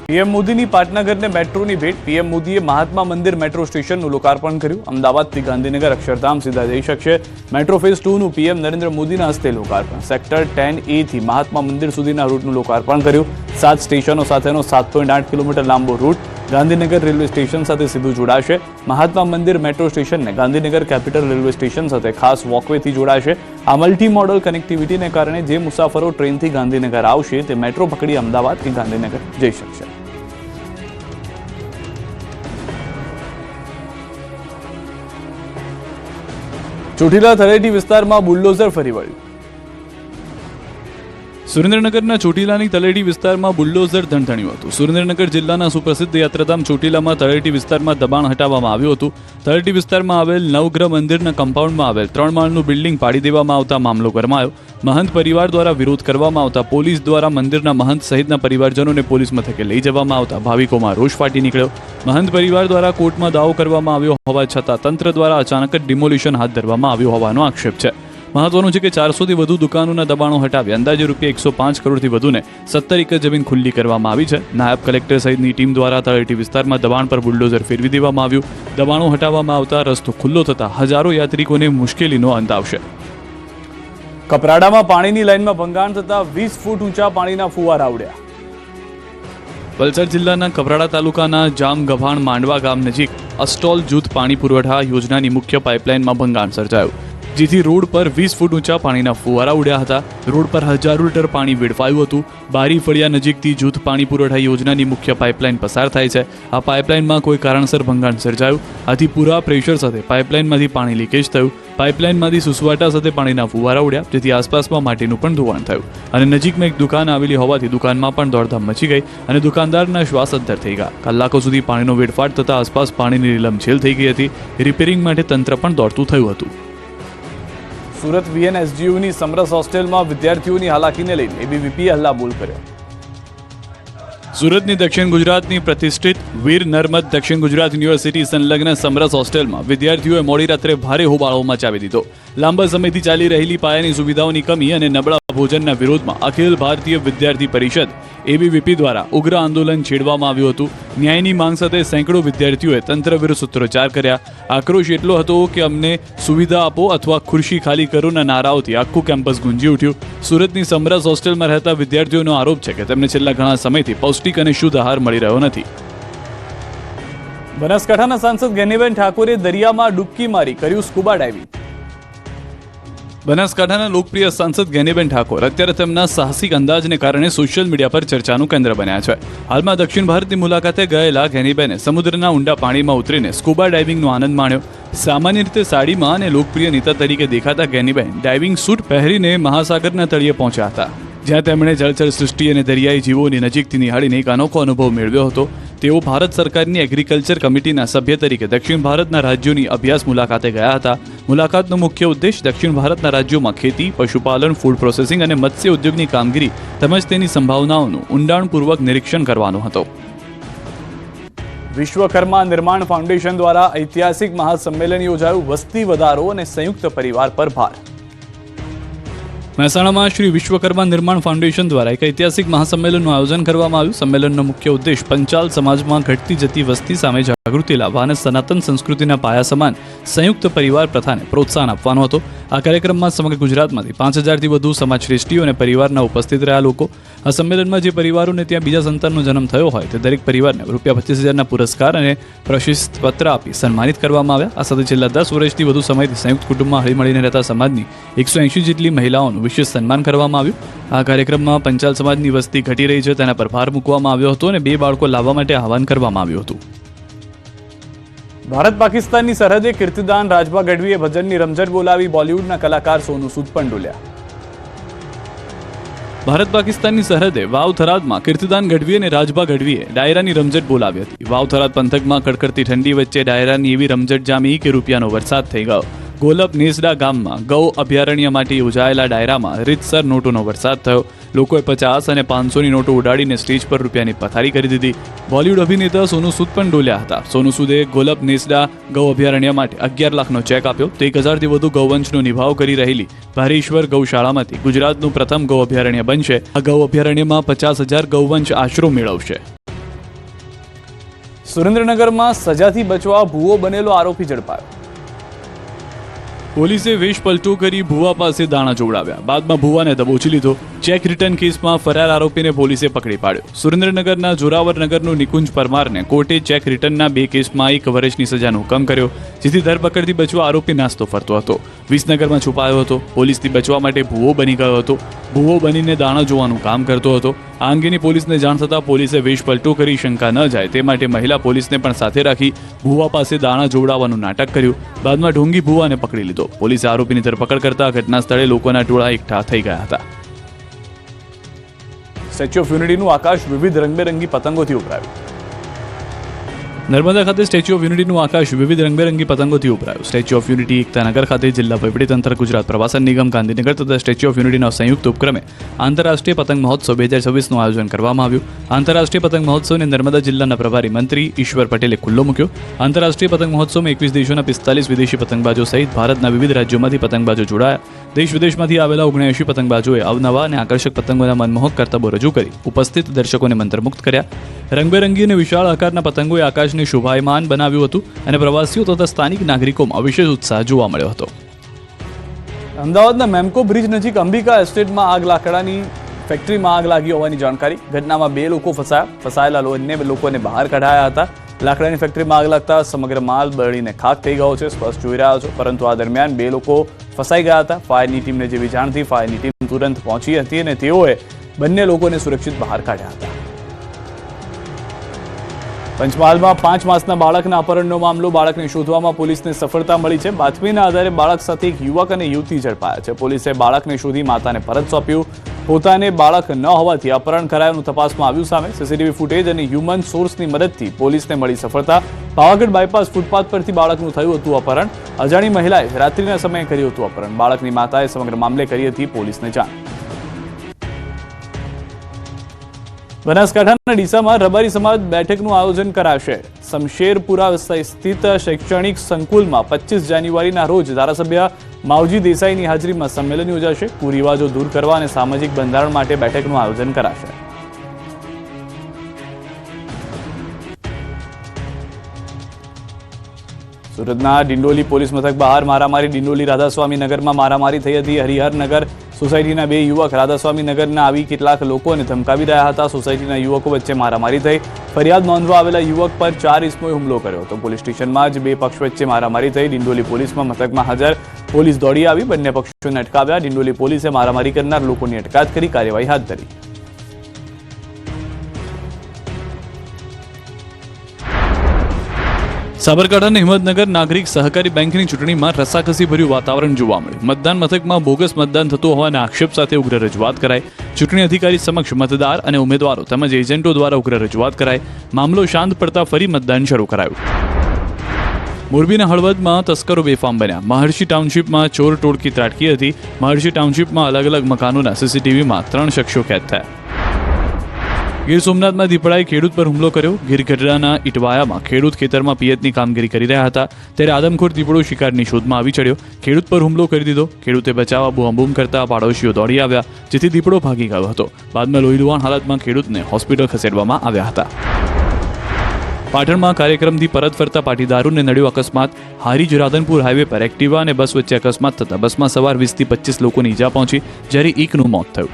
PM મોદીની પાટનગરને મેટ્રોની ભેટ. PM મોદીએ મહાત્મા મંદિર મેટ્રો સ્ટેશનનું લોકાર્પણ કર્યું. અમદાવાદથી ગાંધીનગર અક્ષરધામ સીધા જઈ શકશે. મેટ્રો ફેઝ 2નું પીએમ નરેન્દ્ર મોદીના હસ્તે લોકાર્પણ. સેક્ટર 10A થી મહાત્મા મંદિર સુધીના રૂટનું લોકાર્પણ કર્યું. 7 સ્ટેશનો સાથેનો 7.8 કિલોમીટર લાંબો રૂટ ગાંધીનગર રેલવે સ્ટેશન સાથે સીધું જોડાશે. મહાત્મા મંદિર મેટ્રો સ્ટેશનને ગાંધીનગર કેપિટલ રેલવે સ્ટેશન સાથે ખાસ વોકવેથી જોડાશે. આ મલ્ટી મોડલ કનેક્ટિવિટીને કારણે જે મુસાફરો ટ્રેનથી ગાંધીનગર આવશે તે મેટ્રો પકડી અમદાવાદથી ગાંધીનગર જઈ શકશે. ચોટીલા તળેટી વિસ્તારમાં બુલડોઝર ફરી વળ્યું. સુરેન્દ્રનગરના ચોટીલાની તળેટી વિસ્તારમાં બુલડોઝર ધણધણ્યું હતું. સુરેન્દ્રનગર જિલ્લાના સુપ્રસિદ્ધ યાત્રાધામ ચોટીલામાં તળેટી વિસ્તારમાં દબાણ હટાવવામાં આવ્યું હતું. તળેટી વિસ્તારમાં આવેલ નવગ્રહ મંદિરના કમ્પાઉન્ડમાં આવેલ 3 માળનું બિલ્ડિંગ પાડી દેવામાં આવતા મામલો ગરમાયો. મહંત પરિવાર દ્વારા વિરોધ કરવામાં આવતા પોલીસ દ્વારા મંદિરના મહંત સહિતના પરિવારજનોને પોલીસ મથકે લઈ જવામાં આવતા ભાવિકોમાં રોષ ફાટી નીકળ્યો. મહંત પરિવાર દ્વારા કોર્ટમાં દાવો કરવામાં આવ્યો હોવા છતાં તંત્ર દ્વારા અચાનક જ ડિમોલિશન હાથ ધરવામાં આવ્યું હોવાનો આક્ષેપ છે. મહત્વનું છે કે 400થી વધુ દુકાનોના દબાણો હટાવી અંદાજે ₹105 કરોડથી વધુને 17 એકર જમીન ખુલ્લી કરવામાં આવી છે. નાયબ કલેક્ટર સહિતની ટીમ દ્વારા તળેટી વિસ્તારમાં દબાણ પર બુલડોઝર ફેરવી દેવામાં આવ્યું. દબાણો હટાવવામાં આવતા રસ્તો ખુલ્લો થતા હજારો યાત્રિકોને મુશ્કેલીનો અંત આવશે. કપરાડામાં પાણીની લાઇનમાં ભંગાણ થતા 20 ફૂટ ઊંચા પાણીના ફુવારા ઉડ્યા. વલસાડ જિલ્લાના કપરાડા તાલુકાના જામ ગભાણ માંડવા ગામ નજીક અસ્ટોલ જૂથ પાણી પુરવઠા યોજનાની મુખ્ય પાઇપલાઇનમાં ભંગાણ સર્જાયું, જેથી રોડ પર 20 ફૂટ ઊંચા પાણીના ફુવારા ઉડ્યા હતા. રોડ પર હજારો લીટર પાણી વેડફાયું હતું. બારી ફળિયા નજીકથી જૂથ પાણી પુરવઠા યોજનાની મુખ્ય પાઇપલાઇન પસાર થાય છે. આ પાઇપલાઇનમાં કોઈ કારણસર ભંગાણ સર્જાયું. આથી પૂરા પ્રેશર સાથે પાઇપલાઇનમાંથી પાણી લીકેજ થયું. પાઇપલાઇનમાંથી સુસવાટા સાથે પાણીના ફુવારા ઉડ્યા, જેથી આસપાસમાં માટીનું પણ ધોવાણ થયું. અને નજીકમાં એક દુકાન આવેલી હોવાથી દુકાનમાં પણ દોડધામ મચી ગઈ અને દુકાનદારના શ્વાસ અદ્ધર થઈ ગયા. કલાકો સુધી પાણીનો વેડફાટ થતાં આસપાસ પાણીની લીલમછેલ થઈ ગઈ હતી. રિપેરિંગ માટે તંત્ર પણ દોડતું થયું હતું. સુરત VNSGUની સમરસ હોસ્ટેલમાં વિદ્યાર્થીઓની હાલાકીને લઈને એબીવીપીએ હલ્લાબોલ કર્યો. સુરતની દક્ષિણ ગુજરાતની પ્રતિષ્ઠિત વીર નર્મદ દક્ષિણ ગુજરાત યુનિવર્સિટી સંલગ્ન સમરસ હોસ્ટેલમાં વિદ્યાર્થીઓએ મોડી રાત્રે ભારે હોબાળો મચાવી દીધો. લાંબા સમયથી ચાલી રહેલી પાયાની સુવિધાઓની કમી અને નબળા ભોજનના વિરોધમાં અખિલ ભારતીય વિદ્યાર્થી પરિષદ એબીવીપી દ્વારા ઉગ્ર આંદોલન છેડવામાં આવ્યું હતું. ન્યાયની માંગ સાથે સેંકડો વિદ્યાર્થીઓએ તંત્ર વિરુદ્ધ સૂત્રોચ્ચાર કર્યા. આક્રોશ એટલો હતો કે અમને સુવિધા આપો અથવા ખુરશી ખાલી કરોના નારાઓથી આખું કેમ્પસ ગુંજી ઉઠ્યું. સુરતની સમરસ હોસ્ટેલમાં રહેતા વિદ્યાર્થીઓનો આરોપ છે કે તેમને છેલ્લા ઘણા સમયથી પૌષ્ટિક અને શુદ્ધ આહાર મળી રહ્યો નથી. બનાસકાંઠાના સાંસદ ગેનીબેન ઠાકોરે દરિયામાં ડૂબકી મારી કર્યું સ્કુબા ડાઇવિંગ. બનાસકાંઠાના લોકપ્રિય સાંસદ ગેનીબેન ઠાકોર અત્યારે તેમના સાહસિક અંદાજને કારણે સોશિયલ મીડિયા પર ચર્ચાનું કેન્દ્ર બન્યા છે. હાલમાં દક્ષિણ ભારતની મુલાકાતે ગયેલા ગેનીબેને સમુદ્રના ઊંડા પાણીમાં ઉતરીને સ્કુબા ડાઇવિંગનો આનંદ માણ્યો. સામાન્ય રીતે સાડીમાં અને લોકપ્રિય નેતા તરીકે દેખાતા ગેનીબેન ડાઇવિંગ સૂટ પહેરીને મહાસાગરના તળિયે પહોંચ્યા હતા, જ્યાં તેમણે જળચર સૃષ્ટિ અને દરિયાઈ જીવોની નજીકથી નિહાળીને એક અનોખો અનુભવ મેળવ્યો હતો. તેઓ ભારત સરકારની એગ્રીકલ્ચર કમિટીના સભ્ય તરીકે દક્ષિણ ભારતના રાજ્યોની અભ્યાસ મુલાકાતે ગયા હતા. મુલાકાતનો મુખ્ય ઉદ્દેશ દક્ષિણ ભારતના રાજ્યોમાં ખેતી, પશુપાલન, ફૂડ પ્રોસેસિંગ અને મત્સ્ય ઉદ્યોગની કામગીરી તેમજ તેની સંભાવનાઓનું ઊંડાણપૂર્વક નિરીક્ષણ કરવાનો હતો. વિશ્વકર્મા નિર્માણ ફાઉન્ડેશન દ્વારા ઐતિહાસિક મહાસંમેલન યોજાયું. વસ્તી વધારો અને સંયુક્ત પરિવાર પર ભાર. મહેસાણામાં શ્રી વિશ્વકર્મા નિર્માણ ફાઉન્ડેશન દ્વારા એક ઐતિહાસિક મહાસંમેલનનું આયોજન કરવામાં આવ્યું. સંમેલનનો મુખ્ય ઉદ્દેશ પંચાલ સમાજમાં ઘટતી જતી વસ્તી સામે જાગૃતિ લાવવા અને સનાતન સંસ્કૃતિના પાયા સમાન સંયુક્ત પરિવાર પ્રથાને પ્રોત્સાહન આપવાનો હતો. આ કાર્યક્રમમાં સમગ્ર ગુજરાતમાંથી 5000થી વધુ સમાજ શ્રેષ્ઠીઓ અને પરિવારના ઉપસ્થિત રહ્યા લોકો. આ સંમેલનમાં જે પરિવારોને ત્યાં બીજા સંતાનનો જન્મ થયો હોય તે દરેક પરિવારને ₹25,000ના પુરસ્કાર અને પ્રશસ્તિ પત્ર આપી સન્માનિત કરવામાં આવ્યા. આ સાથે છેલ્લા 10 વર્ષથી વધુ સમયથી સંયુક્ત કુટુંબમાં હળીમળીને રહેતા સમાજની 180 જેટલી મહિલાઓનું વિશેષ સન્માન કરવામાં આવ્યું. આ કાર્યક્રમમાં પંચાલ સમાજની વસ્તી ઘટી રહી છે તેના પર ભાર મૂકવામાં આવ્યો હતો અને 2 બાળકો લાવવા માટે આહવાન કરવામાં આવ્યું હતું. ભારત પાકિસ્તાનની સરહદે કીર્તિદાન રાજભા ગઢવીએ ભજનની રમઝટ બોલાવી. બોલિવૂડના કલાકાર સોનુ સૂદ પણ ડોલ્યા. ભારત પાકિસ્તાનની સરહદે વાવ થરાદમાં કીર્તિદાન ગઢવી અને રાજભા ગઢવીએ ડાયરાની રમઝટ બોલાવી હતી. વાવ થરાદ પંથકમાં કડકડતી ઠંડી વચ્ચે ડાયરાની એવી રમઝટ જામી કે રૂપિયાનો વરસાદ થઈ ગયો. ગોલપ નેસડા ગામમાં ગૌ અભયારણ્ય માટે યોજાયેલા ડાયરામાં રીતસર નોટોનો વરસાદ થયો. લોકોએ 50 અને 500ની નોટો ઉડાડીને સ્ટેજ પર રૂપિયાની પથારી કરી દીધી. બોલિવૂડ અભિનેતા સોનુ સૂદ પણ ડોલ્યા હતા. સોનુ સૂદે ગોલપ નેસડા ગૌ અભયારણ્ય માટે 11 લાખનો ચેક આપ્યો. તો 1000થી વધુ ગૌવંશનો નિભાવ કરી રહેલી ભારેશ્વર ગૌશાળામાંથી ગુજરાતનું પ્રથમ ગૌ અભયારણ્ય બનશે. આ ગૌ અભયારણ્યમાં 50,000 ગૌવંશ આશરો મેળવશે. સુરેન્દ્રનગરમાં સજાથી બચવા ભૂવો બનેલો આરોપી ઝડપાયો. પોલીસે વેશ પલટો કરી ભુવા પાસે દાણા જોવડાવ્યા. બાદમાં ભુવાને દબોચી લીધો. ચેક રિટર્ન કેસમાં ફરાર આરોપીને પોલીસે પકડી પાડ્યો. સુરેન્દ્રનગરના જોરાવરનગરનું નિકુંજ પરમારને કોર્ટે ચેક રિટર્નના 2 કેસમાં 1 વર્ષની સજાનો હુકમ કર્યો, જેથી ધરપકડથી બચવા આરોપી નાસ્તો ફરતો હતો. વિસનગરમાં છુપાયો હતો. પોલીસથી બચવા માટે ભુવો બની ગયો હતો. ભુવો બનીને દાણા જોવાનું કામ કરતો હતો. આ અંગેની પોલીસને જાણ થતાં પોલીસે વેશ પલટો કરી શંકા ન જાય તે માટે મહિલા પોલીસને પણ સાથે રાખી ભુવા પાસે દાણા જોવડાવવાનું નાટક કર્યું. બાદમાં ઢોંગી ભુવાને પકડી લીધો. પોલીસે આરોપીની ધરપકડ કરતા ઘટના સ્થળે લોકોના ટોળા એકઠા થઈ ગયા હતા. સ્ટેચ્યુ ઓફ યુનિટીનું આકાશ વિવિધ રંગબેરંગી પતંગોથી ઉભરાયું. નર્મદા ખાતે સ્ટેચ્યુ ઓફ યુનિટીનું આકાશ વિવિધ રંગબેરંગી પતંગોથી ઉભરાયું. સ્ટેચ્યુ ઓફ યુનિટી એકતાનગર ખાતે જિલ્લા વહીવટીતંત્ર, ગુજરાત પ્રવાસન નિગમ ગાંધીનગર તથા સ્ટેચ્યુ ઓફ યુનિટીના સંયુક્ત ઉપક્રમે આંતરરાષ્ટ્રીય પતંગ મહોત્સવ 2026નું આયોજન કરવામાં આવ્યું. આંતરરાષ્ટ્રીય પતંગ મહોત્સવને નર્મદા જિલ્લાના પ્રભારી મંત્રી ઈશ્વર પટેલે ખુલ્લો મૂક્યો. આંતરરાષ્ટ્રીય પતંગ મહોત્સવમાં 21 દેશોના 45 વિદેશી પતંગબાજો સહિત ભારતના વિવિધ રાજ્યોમાંથી પતંગબાજો જોડાયા. દેશ વિદેશમાંથી આવેલા 79 પતંગબાજોએ અવનવા અને આકર્ષક પતંગોના મનમોહક કરતબો રજૂ કરી ઉપસ્થિત દર્શકોને મંત્રમુગ્ધ કર્યા. રંગબેરંગી અને વિશાળ આકારના પતંગોએ આકાશને શોભાયમાન બનાવ્યું હતું અને પ્રવાસીઓ તથા સ્થાનિક નાગરિકોમાં વિશેષ ઉત્સાહ જોવા મળ્યો હતો. અમદાવાદના મેમકો બ્રિજ નજીક અંબિકા એસ્ટેટમાં લાકડાની ફેક્ટરીમાં આગ લાગી હોવાની જાણકારી. ઘટનામાં 2 લોકો ફસાયેલા અન્ય લોકોને બહાર કઢાયા હતા. લાકડાની ફેક્ટરીમાં આગ લાગતા સમગ્ર માલ બળીને ખાક થઈ ગયો છે, સ્પષ્ટ જોઈ રહ્યા છો. પરંતુ આ દરમિયાન 2 લોકો ફસાઈ ગયા હતા. ફાયરની ટીમને જેવી જાણ થઈ, ફાયરની ટીમ તુરંત પહોંચી હતી અને તેઓએ બંને લોકોને સુરક્ષિત બહાર કાઢ્યા હતા. પંચમહાલમાં 5 માસના બાળકના અપહરણનો મામલો. બાળકને શોધવામાં પોલીસને સફળતા મળી છે. બાતમીના આધારે બાળક સાથે એક યુવક અને યુવતી ઝડપાયા છે. પોલીસે બાળકને શોધી માતાને પરત સોંપ્યું. પોતાને બાળક ન હોવાથી અપહરણ કરાયાનું તપાસમાં આવ્યું સામે. સીસીટીવી ફૂટેજ અને હ્યુમન સોર્સની મદદથી પોલીસને મળી સફળતા. પાવાગઢ બાયપાસ ફૂટપાથ પરથી બાળકનું થયું હતું અપહરણ. અજાણી મહિલાએ રાત્રિના સમયે કર્યું હતું અપહરણ. બાળકની માતાએ સમગ્ર મામલે કરી હતી પોલીસને જાણ. બનાસકાંઠાના ડીસામાં રબારી સમાજ બેઠકનું આયોજન કરાશે. શમશેરપુરા સ્થિત શૈક્ષણિક સંકુલમાં 25 જાન્યુઆરીના રોજ ધારાસભ્ય માવજી દેસાઈની હાજરીમાં સંમેલન યોજાશે. કુરિવાજો દૂર કરવા અને સામાજિક બંધારણ માટે બેઠકનું આયોજન કરાશે. સુરતના ડિંડોલી પોલીસ મથક બહાર મારામારી. ડિંડોલી રાધાસ્વામી નગરમાં મારામારી થઈ હતી. હરિહરનગર સોસાયટીના 2 યુવક રાધાસ્વામી નગરના આવી કેટલાક લોકોને ધમકાવી રહ્યા હતા. સોસાયટીના યુવકો વચ્ચે મારામારી થઈ. ફરિયાદ નોંધવા આવેલા યુવક પર 4 ઇસમોએ હુમલો કર્યો હતો. પોલીસ સ્ટેશનમાં જ 2 પક્ષ વચ્ચે મારામારી થઈ. ડિંડોલી પોલીસમાં મથકમાં હાજર પોલીસ દોડી આવી બંને પક્ષોને અટકાવ્યા. ડિંડોલી પોલીસે મારામારી કરનાર લોકોની અટકાયત કરી કાર્યવાહી હાથ ધરી. સાબરકાંઠાના હિંમતનગર નાગરિક સહકારી બેંકની ચૂંટણીમાં રસાકસીભર્યું વાતાવરણ જોવા મળ્યું. મતદાન મથકમાં બોગસ મતદાન થતું હોવાના આક્ષેપ સાથે ઉગ્ર રજૂઆત કરાઈ. ચૂંટણી અધિકારી સમક્ષ મતદાર અને ઉમેદવારો તેમજ એજન્ટો દ્વારા ઉગ્ર રજૂઆત કરાઈ. મામલો શાંત પડતા ફરી મતદાન શરૂ કરાયું. મોરબીના હળવદમાં તસ્કરો બેફામ બન્યા. મહર્ષિ ટાઉનશીપમાં ચોર ટોળકી ત્રાટકી હતી. મહર્ષિ ટાઉનશીપમાં અલગ અલગ મકાનોના સીસીટીવીમાં 3 શખ્સો કેદ થયા. ગીર સોમનાથમાં દીપડાએ ખેડૂત પર હુમલો કર્યો. ગીર ગઢડાના ઇટવાયામાં ખેડૂત ખેતરમાં પિયતની કામગીરી કરી રહ્યા હતા ત્યારે આદમખોર દીપડો શિકારની શોધમાં આવી ચડ્યો. ખેડૂત પર હુમલો કરી દીધો. ખેડૂતે બચાવવા બૂમ કરતા પાડોશીઓ દોડી આવ્યા, જેથી દીપડો ભાગી ગયો હતો. બાદમાં લોહીલુહાણ હાલતમાં ખેડૂતને હોસ્પિટલ ખસેડવામાં આવ્યા હતા. પાટણમાં કાર્યક્રમથી પરત ફરતા પાટીદારોને નડ્યો અકસ્માત. હારીજ રાધનપુર હાઈવે પર એક્ટિવા અને બસ વચ્ચે અકસ્માત થતા બસમાં સવાર 20 થી 25 લોકોને ઈજા પહોંચી, જ્યારે એકનું મોત થયું.